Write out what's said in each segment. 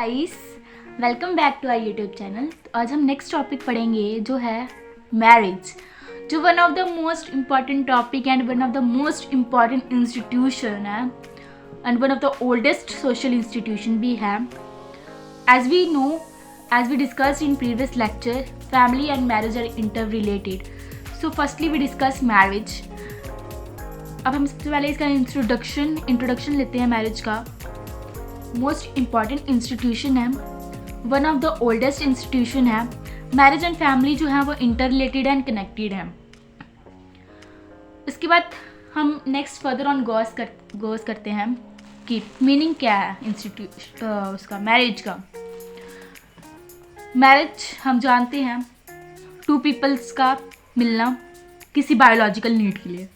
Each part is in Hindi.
Guys, welcome back to our YouTube channel. आज हम नेक्स्ट टॉपिक पढ़ेंगे जो है मैरिज, जो one of the most important topic and one of the most important institution है and one of the oldest social institution भी है। As we know, as we discussed in previous lecture, family and marriage are interrelated. So firstly we discuss marriage. अब हम सबसे पहले इसका इंट्रोडक्शन लेते हैं। मैरिज का मोस्ट इम्पॉर्टेंट इंस्टीट्यूशन है, one of the oldest institution है। मैरिज एंड फैमिली जो है वो इंटर रिलेटेड एंड कनेक्टेड है। इसके बाद हम नेक्स्ट फर्दर ऑन गोस करते हैं कि मीनिंग क्या है उसका मैरिज का। मैरिज हम जानते हैं टू पीपल्स का मिलना किसी बायोलॉजिकल नीड के लिए।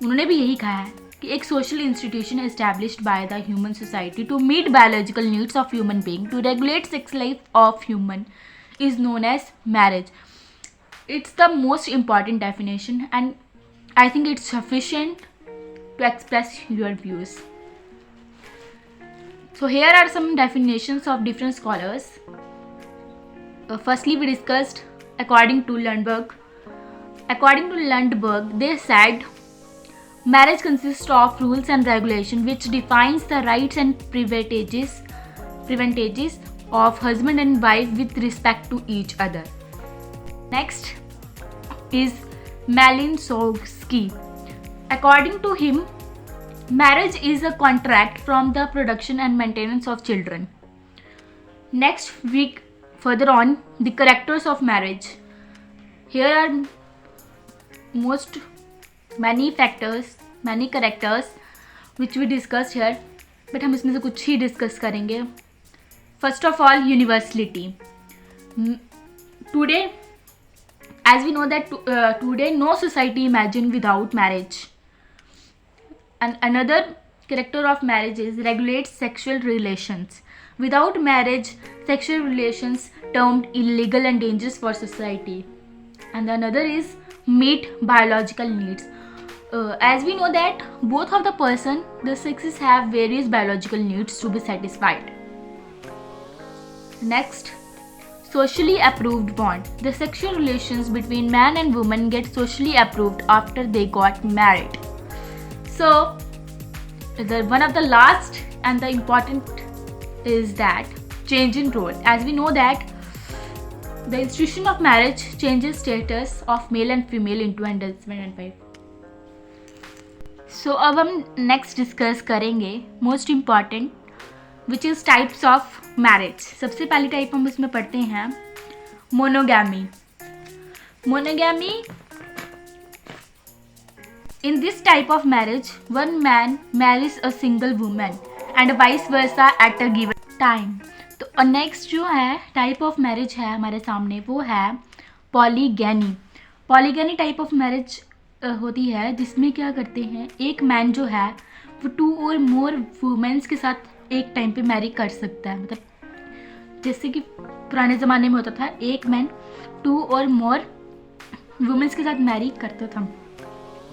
उन्होंने भी यही कहा है कि एक social institution established by the human society to meet biological needs of human being to regulate sex life of human is known as marriage. It's the most important definition and I think it's sufficient to express your views. So here are some definitions of different scholars. Firstly, we discussed according to Lundberg. According to Lundberg, they said marriage consists of rules and regulation which defines the rights and privileges of husband and wife with respect to each other. Next is Malinowski. According to him, marriage is a contract from the production and maintenance of children. Next week, further on, the characters of marriage. Here are many characters which we discussed here, but हम इसमें से कुछ ही डिस्कस करेंगे। First of all, universality. Today, as we know that today no society imagine without marriage. And another character of marriage is regulates sexual relations. Without marriage, sexual relations termed illegal and dangerous for society. And another is meet biological needs. As we know that both of the sexes have various biological needs to be satisfied. Next, socially approved bond. The sexual relations between man and woman get socially approved after they got married. So, one of the last and the important is that change in role. As we know that the institution of marriage changes status of male and female into husband and wife. So, अब हम next discuss करेंगे most important which is types of marriage. सबसे पहली टाइप हम उसमें पढ़ते हैं monogamy. Monogamy, in this type of marriage, one man marries a single woman and vice versa at a given time. तो नेक्स्ट जो है टाइप ऑफ मैरिज है हमारे सामने वो है पॉलीगैनी। पॉलीगैनी टाइप ऑफ मैरिज होती है जिसमें क्या करते हैं, एक मैन जो है वो टू और मोर वुमेन्स के साथ एक टाइम पे मैरी कर सकता है। मतलब जैसे कि पुराने ज़माने में होता था, एक मैन टू और मोर वुमेन्स के साथ मैरी करता था।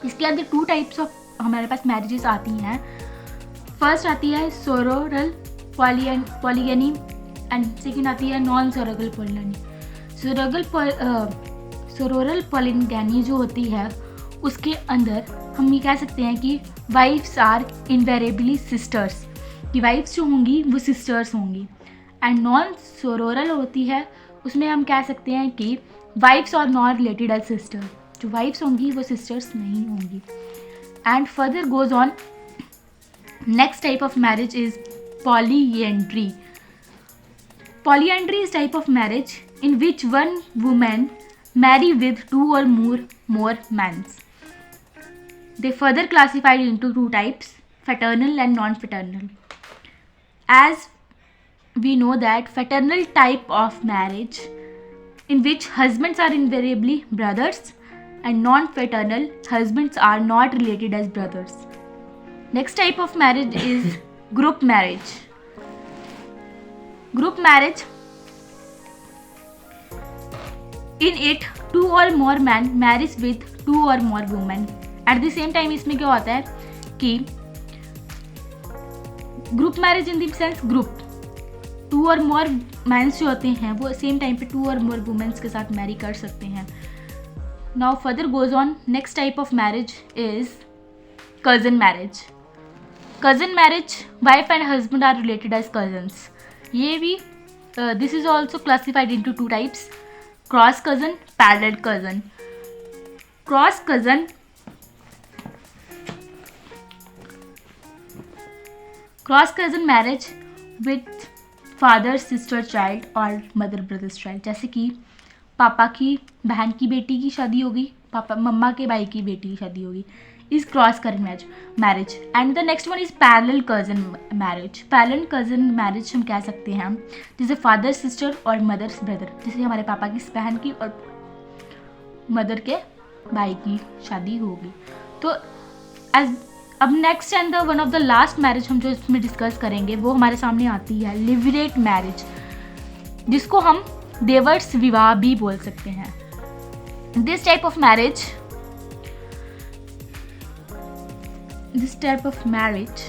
इसके अंदर टू टाइप्स ऑफ हमारे पास मैरिजेस आती हैं। फर्स्ट आती है सोरोरल पॉलीगैनी एंड सेकेंड आती है नॉन सोरोरल पॉलीगैनी। सोरोरल पॉलीगैनी जो होती है उसके अंदर हम ये कह सकते हैं कि वाइफ्स आर इनवेरेबली सिस्टर्स, कि वाइफ्स जो होंगी वो सिस्टर्स होंगी। एंड नॉन सोरोरल होती है, उसमें हम कह सकते हैं कि wives are not related as sister, जो वाइफ्स होंगी वो सिस्टर्स नहीं होंगी। And further goes on, next type of marriage is polyandry. Polyandry is type of marriage in which one woman marry with two or more men. They further classified into two types, fraternal and non-fraternal. As we know that fraternal type of marriage in which husbands are invariably brothers and non-fraternal husbands are not related as brothers. Next type of marriage is group marriage. Group marriage, in it two or more men marries with two or more women. At the same time इसमें क्या होता है कि group marriage in the sense group 2 और मोर मैंस जो होते हैं वो सेम टाइम पे 2 और मोर वुमेन्स के साथ मैरी कर सकते हैं. Now further goes on, next type of marriage is cousin marriage. Cousin marriage, wife and husband are related as cousins. ये भी this is also classified into 2 types, cross cousin, parallel cousin. Cross cousin, cross cousin marriage with father sister child और मदर ब्रदर चाइल्ड. जैसे कि पापा की बहन की बेटी की शादी होगी, पापा मम्मा के भाई की बेटी की शादी होगी, is cross cousin marriage. And the next one is parallel cousin marriage. Parallel cousin marriage हम कह सकते हैं जैसे फादर सिस्टर और मदर ब्रदर, जैसे हमारे पापा की बहन की और मदर के भाई की शादी होगी. तो अब next and the one of the last marriage हम जो इसमें डिस्कस करेंगे वो हमारे सामने आती है लिवरेट मैरिज, जिसको हम देवर्स विवाह भी बोल सकते हैं. This type of marriage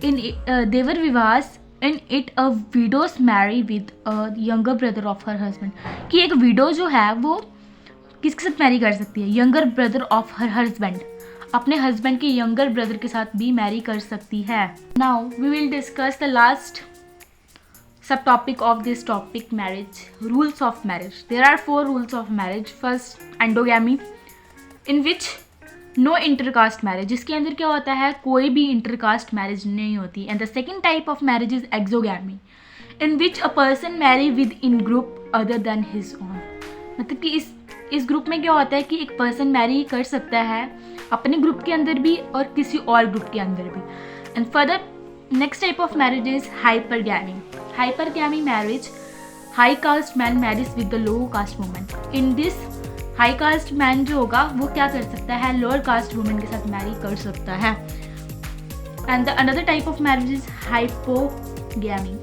in देवर विवाह in it a widows marry with a younger brother of her husband. कि एक विडो जो है वो किसके साथ मैरी कर सकती है? Younger brother of her husband, अपने हस्बैंड के यंगर ब्रदर के साथ भी मैरी कर सकती है. Now we will discuss the last subtopic of this topic, marriage. Rules of marriage. There are 4 rules of marriage. First, endogamy, in which no intercaste marriage, जिसके अंदर क्या होता है कोई भी इंटरकास्ट मैरिज नहीं होती. And the second type of marriage is exogamy, in which a person marry within group other than his own. मतलब कि इस ग्रुप में क्या होता है कि एक पर्सन मैरी कर सकता है अपने ग्रुप के अंदर भी और किसी और ग्रुप के अंदर भी. And further next type of marriage is hypergamy. Hypergamy marriage, high cast man marriage with the low cast women. In this high cast man जो होगा वो क्या कर सकता है, लोअर कास्ट वुमेन के साथ मैरी कर सकता है. And the another type of marriage is hypogamy.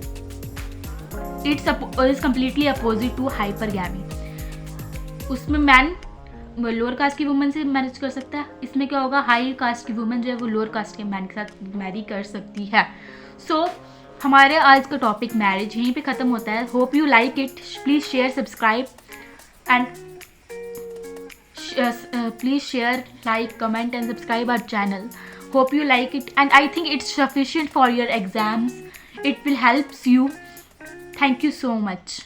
It's completely opposite to hypergamy. उसमें मैन लोअर कास्ट की वुमेन से मैरिज कर सकता है, इसमें क्या होगा हाई कास्ट की वुमेन जो है वो लोअर कास्ट के मैन के साथ मैरी कर सकती है. सो हमारे आज का टॉपिक मैरिज यहीं पे ख़त्म होता है. Hope you like it. Please share, subscribe and please share, like, comment and subscribe our channel. Hope you like it and I think it's sufficient for your exams. It will help you. Thank you so much.